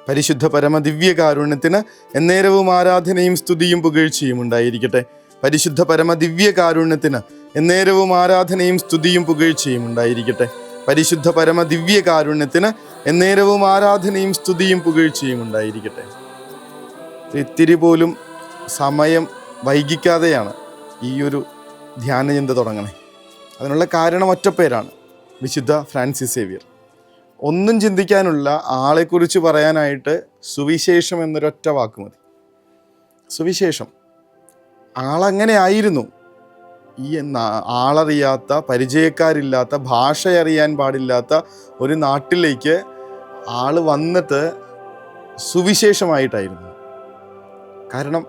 പരിശുദ്ധ പരമദിവ്യകാരുണ്യത്തിന് എന്നേരവും ആരാധനയും സ്തുതിയും പുകഴ്ചയും ഉണ്ടായിരിക്കട്ടെ. പരിശുദ്ധ പരമദിവ്യകാരുണ്യത്തിന് എന്നേരവും ആരാധനയും സ്തുതിയും പുകഴ്ചയും ഉണ്ടായിരിക്കട്ടെ. പരിശുദ്ധ പരമദിവ്യകാരുണ്യത്തിന് എന്നേരവും ആരാധനയും സ്തുതിയും പുകഴ്ചയും ഉണ്ടായിരിക്കട്ടെ. ഇത്തിരി പോലും സമയം വൈകിക്കാതെയാണ് ഈ ഒരു ധ്യാനചിന്ത തുടങ്ങണേ. അതിനുള്ള കാരണം ഒറ്റപ്പേരാണ്, വിശുദ്ധ ഫ്രാൻസിസ് സേവിയർ. ഒന്നും ചിന്തിക്കാനുള്ള ആളെക്കുറിച്ച് പറയാനായിട്ട് സുവിശേഷം എന്നൊരൊറ്റ വാക്ക് മതി. സുവിശേഷം. ആളങ്ങനെ ആയിരുന്നു. ഈ ആളറിയാത്ത, പരിചയക്കാരില്ലാത്ത, ഭാഷ അറിയാൻ പാടില്ലാത്ത ഒരു നാട്ടിലേക്ക് ആള് വന്നിട്ട് സുവിശേഷമായിട്ടായിരുന്നു. കാരണം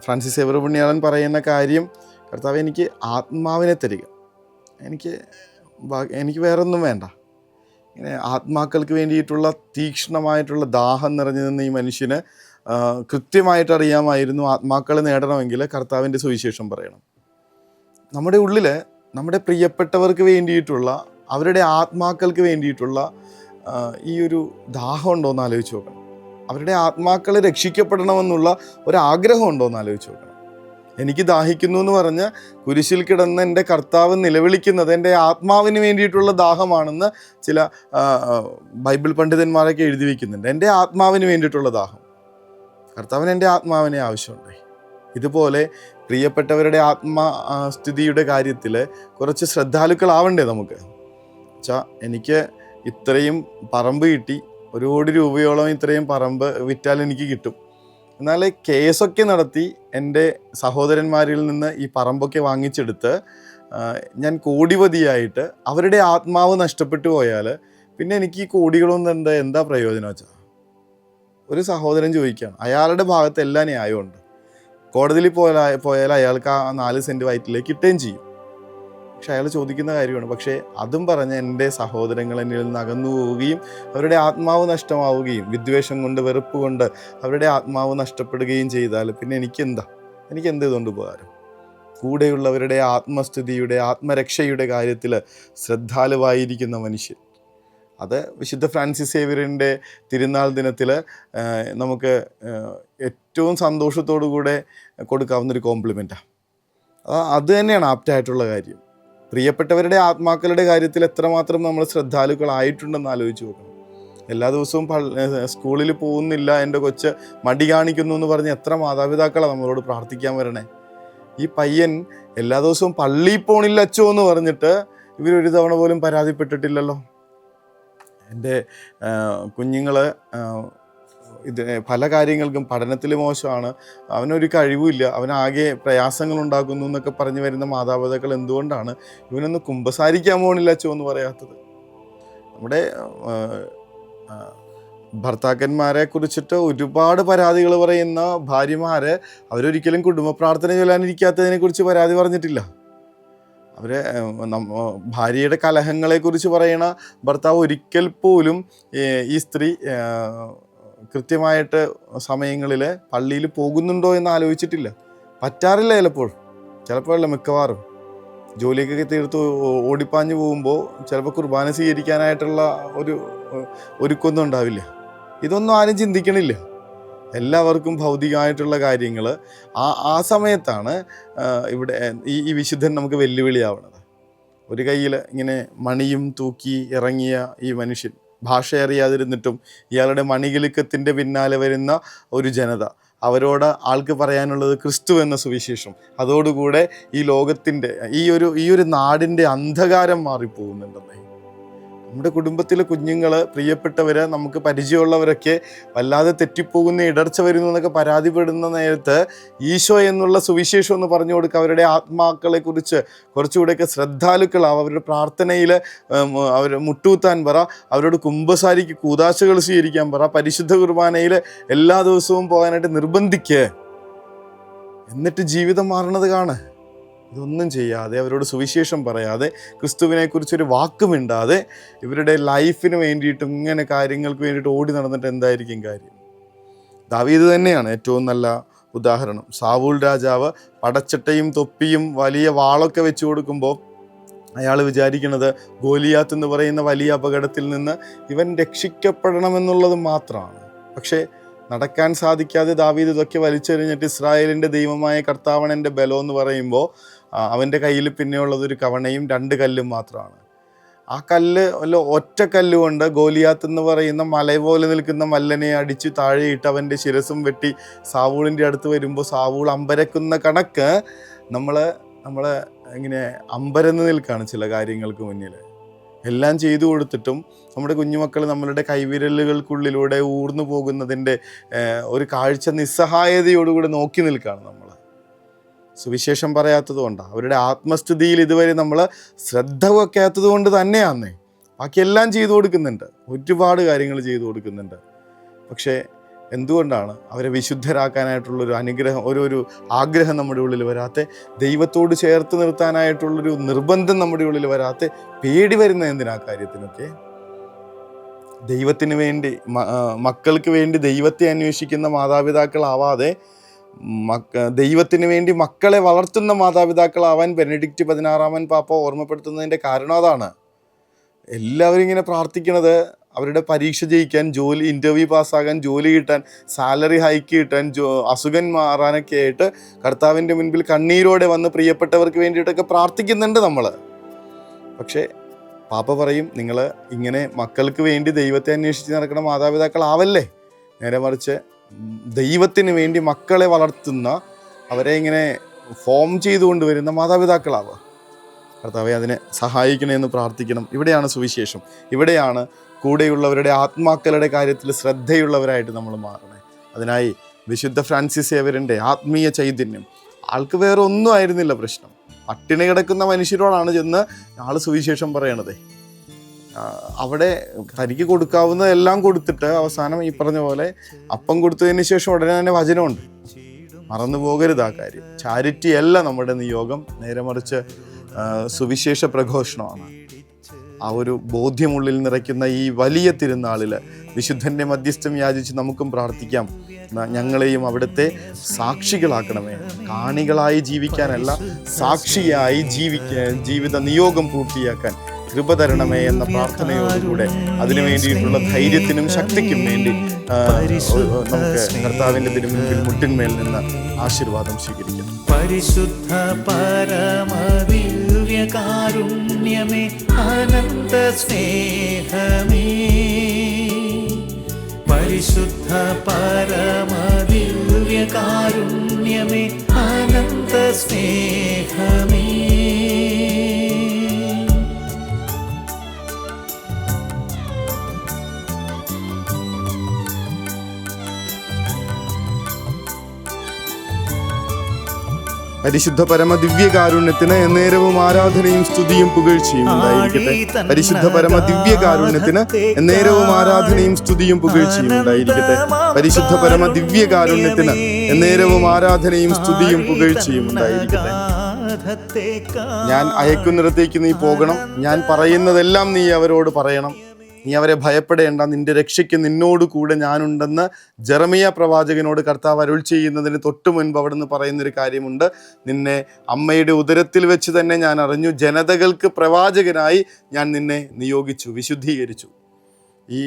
ഫ്രാൻസിസ് സേവിയർ പുണ്യാളൻ പറയുന്ന കാര്യം, കർത്താവ് എനിക്ക് ആത്മാവിനെ തരിക, എനിക്ക് വേറൊന്നും വേണ്ട. ഇങ്ങനെ ആത്മാക്കൾക്ക് വേണ്ടിയിട്ടുള്ള തീക്ഷ്ണമായിട്ടുള്ള ദാഹം നിറഞ്ഞു നിന്ന ഈ മനുഷ്യന് കൃത്യമായിട്ട് അറിയാമായിരുന്നു, ആത്മാക്കൾ നേടണമെങ്കിൽ കർത്താവിൻ്റെ സുവിശേഷം പറയണം. നമ്മുടെ ഉള്ളിൽ നമ്മുടെ പ്രിയപ്പെട്ടവർക്ക് വേണ്ടിയിട്ടുള്ള, അവരുടെ ആത്മാക്കൾക്ക് വേണ്ടിയിട്ടുള്ള ഈ ഒരു ദാഹം ഉണ്ടോ എന്ന് ആലോചിച്ച് നോക്കണം. അവരുടെ ആത്മാക്കൾ രക്ഷിക്കപ്പെടണമെന്നുള്ള ഒരാഗ്രഹം ഉണ്ടോ എന്ന് ആലോചിച്ച് നോക്കണം. എനിക്ക് ദാഹിക്കുന്നു എന്ന് പറഞ്ഞ് കുരിശിൽ കിടന്ന് എൻ്റെ കർത്താവ് നിലവിളിക്കുന്നത് എൻ്റെ ആത്മാവിന് വേണ്ടിയിട്ടുള്ള ദാഹമാണെന്ന് ചില ബൈബിൾ പണ്ഡിതന്മാരൊക്കെ എഴുതി വയ്ക്കുന്നുണ്ട്. എൻ്റെ ആത്മാവിന് വേണ്ടിയിട്ടുള്ള ദാഹം. കർത്താവിന് എൻ്റെ ആത്മാവിനെ ആവശ്യമുണ്ട്. ഇതുപോലെ പ്രിയപ്പെട്ടവരുടെ ആത്മസ്ഥിതിയുടെ കാര്യത്തിൽ കുറച്ച് ശ്രദ്ധാലുക്കളാവണ്ടേ നമുക്ക്? വെച്ചാൽ എനിക്ക് ഇത്രയും പറമ്പ് കിട്ടി, 1 കോടി രൂപയോളം ഇത്രയും പറമ്പ് വിറ്റാൽ എനിക്ക് കിട്ടും. എന്നാൽ കേസൊക്കെ നടത്തി എൻ്റെ സഹോദരന്മാരിൽ നിന്ന് ഈ പറമ്പൊക്കെ വാങ്ങിച്ചെടുത്ത് ഞാൻ കോടിപതിയായിട്ട് അവരുടെ ആത്മാവ് നഷ്ടപ്പെട്ടു പോയാൽ പിന്നെ എനിക്ക് ഈ കോടികളൊന്നും എന്താ പ്രയോജനം വെച്ചാൽ? ഒരു സഹോദരൻ ചോദിക്കുകയാണ്. അയാളുടെ ഭാഗത്ത് എല്ലാ ന്യായമുണ്ട്. കോടതിയിൽ പോയാൽ അയാൾക്ക് ആ 4 സെൻറ്റ് വയറ്റിലേക്ക് കിട്ടുകയും ചെയ്യും. പക്ഷെ അയാൾ ചോദിക്കുന്ന കാര്യമാണ്, പക്ഷേ അതും പറഞ്ഞ് എൻ്റെ സഹോദരങ്ങൾ എന്നിൽ നിന്ന് അകന്നു പോവുകയും അവരുടെ ആത്മാവ് നഷ്ടമാവുകയും വിദ്വേഷം കൊണ്ട്, വെറുപ്പ് കൊണ്ട് അവരുടെ ആത്മാവ് നഷ്ടപ്പെടുകയും ചെയ്താൽ പിന്നെ എനിക്കെന്ത് ഇതുകൊണ്ട് ഉപകാരം? കൂടെയുള്ളവരുടെ ആത്മസ്ഥിതിയുടെ, ആത്മരക്ഷയുടെ കാര്യത്തിൽ ശ്രദ്ധാലുവായിരിക്കുന്ന മനുഷ്യൻ. അത് വിശുദ്ധ ഫ്രാൻസിസ് സേവിയറിൻ്റെ തിരുനാൾ ദിനത്തിൽ നമുക്ക് ഏറ്റവും സന്തോഷത്തോടു കൂടെ കൊടുക്കാവുന്നൊരു കോംപ്ലിമെൻറ്റാണ്. അത് തന്നെയാണ് ആപ്റ്റായിട്ടുള്ള കാര്യം. പ്രിയപ്പെട്ടവരുടെ ആത്മാക്കളുടെ കാര്യത്തിൽ എത്രമാത്രം നമ്മൾ ശ്രദ്ധാലുക്കളായിട്ടുണ്ടെന്ന് ആലോചിച്ച് നോക്കണം. എല്ലാ ദിവസവും സ്കൂളിൽ പോകുന്നില്ല, എൻ്റെ കൊച്ച് മടി കാണിക്കുന്നു എന്ന് പറഞ്ഞ് എത്ര മാതാപിതാക്കളാണ് നമ്മളോട് പ്രാർത്ഥിക്കാൻ വരണേ. ഈ പയ്യൻ എല്ലാ ദിവസവും പള്ളിയിൽ പോണില്ല അച്ചോ എന്ന് പറഞ്ഞിട്ട് ഇവരൊരു തവണ പോലും പരാതിപ്പെട്ടിട്ടില്ലല്ലോ. എൻ്റെ കുഞ്ഞുങ്ങൾ പല കാര്യങ്ങൾക്കും പഠനത്തിൽ മോശമാണ്, അവനൊരു കഴിവുമില്ല, അവനാകെ പ്രയാസങ്ങൾ ഉണ്ടാക്കുന്നു എന്നൊക്കെ പറഞ്ഞു വരുന്ന മാതാപിതാക്കൾ എന്തുകൊണ്ടാണ് ഇവനൊന്ന് കുമ്പസാരിക്കാൻ പോകണില്ല അച്ചോ എന്ന് പറയാത്തത്? നമ്മുടെ ഭർത്താക്കന്മാരെ കുറിച്ചിട്ട് ഒരുപാട് പരാതികൾ പറയുന്ന ഭാര്യമാർ അവരൊരിക്കലും കുടുംബ പ്രാർത്ഥന ചൊല്ലാനിരിക്കാത്തതിനെ കുറിച്ച് പരാതി പറഞ്ഞിട്ടില്ല. ഭാര്യയുടെ കലഹങ്ങളെക്കുറിച്ച് പറയണ ഭർത്താവ് ഒരിക്കൽ പോലും ഈ സ്ത്രീ കൃത്യമായിട്ട് സമയങ്ങളിൽ പള്ളിയിൽ പോകുന്നുണ്ടോ എന്ന് ആലോചിച്ചിട്ടില്ല. പറ്റാറില്ല ചിലപ്പോഴല്ല, മിക്കവാറും ജോലിയൊക്കെ തീർത്ത് ഓടിപ്പാഞ്ഞ് പോകുമ്പോൾ ചിലപ്പോൾ കുർബാന സ്വീകരിക്കാനായിട്ടുള്ള ഒരുക്കൊന്നും ഉണ്ടാവില്ല. ഇതൊന്നും ആരും ചിന്തിക്കണില്ല. എല്ലാവർക്കും ഭൗതികമായിട്ടുള്ള കാര്യങ്ങൾ ആ സമയത്താണ് ഇവിടെ ഈ വിശുദ്ധൻ നമുക്ക് വെല്ലുവിളിയാവണത്. ഒരു കയ്യിൽ ഇങ്ങനെ മണിയും തൂക്കി ഇറങ്ങിയ ഈ മനുഷ്യൻ, ഭാഷ അറിയാതിരുന്നിട്ടും ഇയാളുടെ മണികിലുക്കത്തിൻ്റെ പിന്നാലെ വരുന്ന ഒരു ജനത, അവരോട് ആൾക്ക് പറയാനുള്ളത് ക്രിസ്തു എന്ന സുവിശേഷം. അതോടുകൂടെ ഈ ലോകത്തിൻ്റെ ഈ ഒരു നാടിൻ്റെ അന്ധകാരം മാറിപ്പോകുന്നുണ്ടെന്നേ. നമ്മുടെ കുടുംബത്തിലെ കുഞ്ഞുങ്ങൾ, പ്രിയപ്പെട്ടവർ, നമുക്ക് പരിചയമുള്ളവരൊക്കെ വല്ലാതെ തെറ്റിപ്പോകുന്ന, ഇടർച്ച വരുന്നു എന്നൊക്കെ പരാതിപ്പെടുന്ന നേരത്ത് ഈശോ എന്നുള്ള സുവിശേഷം എന്ന് പറഞ്ഞു കൊടുക്കുക. അവരുടെ ആത്മാക്കളെ കുറിച്ച് കുറച്ചുകൂടെയൊക്കെ ശ്രദ്ധാലുക്കളാവും. അവരുടെ പ്രാർത്ഥനയിൽ അവർ മുട്ടുകുത്താൻ പറ, അവരോട് കൂദാശകൾ സ്വീകരിക്കാൻ പറ, പരിശുദ്ധ കുർബാനയിൽ എല്ലാ ദിവസവും പോകാനായിട്ട് നിർബന്ധിക്കുക. എന്നിട്ട് ജീവിതം മാറണത് കാണുക. ഇതൊന്നും ചെയ്യാതെ, അവരോട് സുവിശേഷം പറയാതെ, ക്രിസ്തുവിനെക്കുറിച്ചൊരു വാക്കുമിണ്ടാതെ ഇവരുടെ ലൈഫിന് വേണ്ടിയിട്ടും ഇങ്ങനെ കാര്യങ്ങൾക്ക് വേണ്ടിയിട്ട് ഓടി നടന്നിട്ട് എന്തായിരിക്കും കാര്യം? ദാവീദ് തന്നെയാണ് ഏറ്റവും നല്ല ഉദാഹരണം. സാവൂൾ രാജാവ് പടച്ചട്ടയും തൊപ്പിയും വലിയ വാളൊക്കെ വെച്ച് കൊടുക്കുമ്പോൾ അയാൾ വിചാരിക്കുന്നത് ഗോലിയാത്ത് എന്ന് പറയുന്ന വലിയ അപകടത്തിൽ നിന്ന് ഇവൻ രക്ഷിക്കപ്പെടണമെന്നുള്ളത് മാത്രമാണ്. പക്ഷേ നടക്കാൻ സാധിക്കാതെ ദാവീദ് ഇതൊക്കെ വലിച്ചെറിഞ്ഞിട്ട് ഇസ്രായേലിൻ്റെ ദൈവമായ കർത്താവാണ് എൻ്റെ ബലം എന്ന് പറയുമ്പോൾ അവൻ്റെ കയ്യിൽ പിന്നെയുള്ളത് ഒരു കവണയും 2 കല്ലും മാത്രമാണ്. ആ കല്ല് ഒറ്റ കല്ലുകൊണ്ട് ഗോലിയാത്ത് എന്ന് പറയുന്ന മല പോലെ നിൽക്കുന്ന മല്ലനെ അടിച്ച് താഴെയിട്ട് അവൻ്റെ ശിരസും വെട്ടി സാവൂളിൻ്റെ അടുത്ത് വരുമ്പോൾ സാവൂൾ അമ്പരക്കുന്ന കണക്ക് നമ്മൾ ഇങ്ങനെ അമ്പരന്ന് നിൽക്കുകയാണ് ചില കാര്യങ്ങൾക്ക് മുന്നിൽ. എല്ലാം ചെയ്തു കൊടുത്തിട്ടും നമ്മുടെ കുഞ്ഞുമക്കൾ നമ്മളുടെ കൈവിരലുകൾക്കുള്ളിലൂടെ ഊർന്നു പോകുന്നതിൻ്റെ ഒരു കാഴ്ച നിസ്സഹായതയോടുകൂടി നോക്കി നിൽക്കുകയാണ് നമ്മൾ. സുവിശേഷം പറയാത്തത് കൊണ്ടാണ്, അവരുടെ ആത്മസ്ഥിതിയിൽ ഇതുവരെ നമ്മൾ ശ്രദ്ധ വെക്കാത്തത് കൊണ്ട് തന്നെയാന്നേ. ബാക്കിയെല്ലാം ചെയ്തു കൊടുക്കുന്നുണ്ട്, ഒരുപാട് കാര്യങ്ങൾ ചെയ്തു കൊടുക്കുന്നുണ്ട്. പക്ഷേ എന്തുകൊണ്ടാണ് അവരെ വിശുദ്ധരാക്കാനായിട്ടുള്ളൊരു അനുഗ്രഹം, ഒരു ആഗ്രഹം നമ്മുടെ ഉള്ളിൽ വരാത്തെ, ദൈവത്തോട് ചേർത്ത് നിർത്താനായിട്ടുള്ളൊരു നിർബന്ധം നമ്മുടെ ഉള്ളിൽ വരാത്തെ, പേടി വരുന്ന എന്തിനാ കാര്യത്തിനൊക്കെ? ദൈവത്തിന് വേണ്ടി മക്കൾക്ക് വേണ്ടി ദൈവത്തെ അന്വേഷിക്കുന്ന മാതാപിതാക്കളാവാതെ ദൈവത്തിന് വേണ്ടി മക്കളെ വളർത്തുന്ന മാതാപിതാക്കളാവാൻ ബെനഡിക്റ്റ് 16 പാപ്പ ഓർമ്മപ്പെടുത്തുന്നതിൻ്റെ കാരണം അതാണ്. എല്ലാവരും ഇങ്ങനെ പ്രാർത്ഥിക്കണത് അവരുടെ പരീക്ഷ ജയിക്കാൻ, ജോലി ഇൻ്റർവ്യൂ പാസ്സാകാൻ, ജോലി കിട്ടാൻ, സാലറി ഹൈക്ക് കിട്ടാൻ, അസുഖം മാറാനൊക്കെ ആയിട്ട് കർത്താവിൻ്റെ മുൻപിൽ കണ്ണീരോടെ വന്ന് പ്രിയപ്പെട്ടവർക്ക് വേണ്ടിയിട്ടൊക്കെ പ്രാർത്ഥിക്കുന്നുണ്ട് നമ്മൾ. പക്ഷേ പാപ്പ പറയും, നിങ്ങൾ ഇങ്ങനെ മക്കൾക്ക് വേണ്ടി ദൈവത്തെ അന്വേഷിച്ച് നടക്കുന്ന മാതാപിതാക്കളാവല്ലേ. നേരെ മറിച്ച് ദൈവത്തിന് വേണ്ടി മക്കളെ വളർത്തുന്ന, അവരെ ഇങ്ങനെ ഫോം ചെയ്തുകൊണ്ട് വരുന്ന മാതാപിതാക്കളാവുക. കർത്താവെ അതിനെ സഹായിക്കണമെന്ന് പ്രാർത്ഥിക്കണം. ഇവിടെയാണ് സുവിശേഷം, ഇവിടെയാണ് കൂടെയുള്ളവരുടെ ആത്മാക്കളുടെ കാര്യത്തിൽ ശ്രദ്ധയുള്ളവരായിട്ട് നമ്മൾ മാറണേ. അതിനായി വിശുദ്ധ ഫ്രാൻസിസ് സേവ്യറിൻ്റെ ആത്മീയ ചൈതന്യം, ആൾക്ക് വേറെ ഒന്നും ആയിരുന്നില്ല പ്രശ്നം. പട്ടിണി കിടക്കുന്ന മനുഷ്യരോടാണ് ചെന്ന് ആൾ സുവിശേഷം പറയണത്. അവിടെ തനിക്ക് കൊടുക്കാവുന്നതെല്ലാം കൊടുത്തിട്ട് അവസാനം ഈ പറഞ്ഞ പോലെ അപ്പം കൊടുത്തതിന് ശേഷം ഉടനെ തന്നെ വചനമുണ്ട്. മറന്നു പോകരുത് ആ കാര്യം. ചാരിറ്റി അല്ല നമ്മുടെ നിയോഗം, നേരെ മറിച്ച് സുവിശേഷ പ്രഘോഷണമാണ്. ആ ഒരു ബോധ്യമുള്ളിൽ നിറയ്ക്കുന്ന ഈ വലിയ തിരുനാളിൽ വിശുദ്ധൻ്റെ മധ്യസ്ഥം യാചിച്ച് നമുക്കും പ്രാർത്ഥിക്കാം. ഞങ്ങളെയും അവിടുത്തെ സാക്ഷികളാക്കണമേ, കാണികളായി ജീവിക്കാനല്ല സാക്ഷിയായി ജീവിത നിയോഗം പൂർത്തിയാക്കാൻ കൃപ തരണമേ എന്ന പ്രാർത്ഥനയോടുകൂടെ അതിനു വേണ്ടിയിട്ടുള്ള ധൈര്യത്തിനും ശക്തിക്കും വേണ്ടി നമുക്ക് കർത്താവിൻ്റെ തിരുമുൻപിൽ മുട്ടിന്മേൽ നിന്ന് ആശീർവാദം സ്വീകരിക്കാം. പരിശുദ്ധ പരമ ദിവ്യകാരുണ്യമേ, അനന്ത സ്നേഹമേ, പരിശുദ്ധ പരമ ദിവ്യകാരുണ്യമേ, അനന്ത സ്നേഹമേ. പരിശുദ്ധ പരമ ദിവ്യകാരുണ്യത്തിന് എന്നേരവും ആരാധനയും സ്തുതിയും പുകഴ്ചയും ഉണ്ടായിരിക്കട്ടെ. പരിശുദ്ധ പരമ ദിവ്യകാരുണ്യത്തിന് എന്നേരവും ആരാധനയും സ്തുതിയും പുകഴ്ചയും ഉണ്ടായിരിക്കട്ടെ. പരിശുദ്ധ പരമ ദിവ്യകാരുണ്യത്തിന് എന്നേരവും ആരാധനയും സ്തുതിയും പുകഴ്ചയും ഉണ്ടായിരിക്കട്ടെ. ഞാൻ അയക്കുന്നിടത്തേക്ക് നീ പോകണം, ഞാൻ പറയുന്നതെല്ലാം നീ അവരോട് പറയണം, നീ അവരെ ഭയപ്പെടേണ്ട, നിന്റെ രക്ഷയ്ക്ക് നിന്നോട് കൂടെ ഞാനുണ്ടെന്ന് ജെറമിയ പ്രവാചകനോട് കർത്താവ് അരുൾ ചെയ്യുന്നതിന് തൊട്ട് മുൻപ് അവിടെ നിന്ന് പറയുന്നൊരു കാര്യമുണ്ട്. നിന്നെ അമ്മയുടെ ഉദരത്തിൽ വെച്ച് തന്നെ ഞാൻ അറിഞ്ഞു, ജനതകൾക്ക് പ്രവാചകനായി ഞാൻ നിന്നെ നിയോഗിച്ചു, വിശുദ്ധീകരിച്ചു. ഈ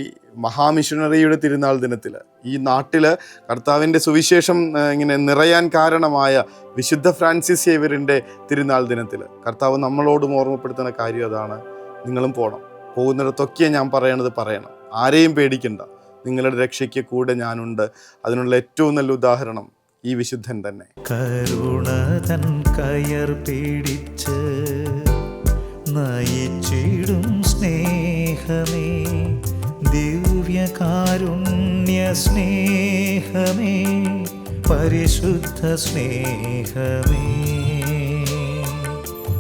മഹാമിഷണറിയുടെ തിരുനാൾ ദിനത്തിൽ ഈ നാട്ടിൽ കർത്താവിൻ്റെ സുവിശേഷം ഇങ്ങനെ നിറയാൻ കാരണമായ വിശുദ്ധ ഫ്രാൻസിസ് സേവ്യറിൻ്റെ തിരുനാൾ ദിനത്തിൽ കർത്താവ് നമ്മളോടും ഓർമ്മപ്പെടുത്തുന്ന കാര്യം അതാണ്. നിങ്ങളും പോകണം, പോകുന്നിടത്തൊക്കെ ഞാൻ പറയണം, ആരെയും പേടിക്കണ്ട, നിങ്ങളുടെ രക്ഷയ്ക്ക് കൂടെ ഞാനുണ്ട്. അതിനുള്ള ഏറ്റവും നല്ല ഉദാഹരണം ഈ വിശുദ്ധൻ തന്നെ. കരുണതൻ കയർ പിടിച്ച് നയിച്ചിടും സ്നേഹമേ, ദിവ്യകാരുണ്യ സ്നേഹമേ, പരിശുദ്ധ സ്നേഹമേ,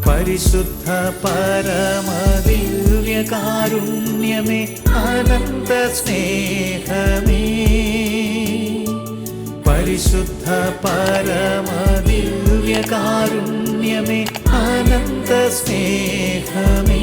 പരിശുദ്ധ പരമ ദിവ്യകാരുണ്യമേ, അനന്ത സ്നേഹമേ, പരിശുദ്ധ പരമ ദിവ്യകാരുണ്യമേ, അനന്ത സ്നേഹമേ.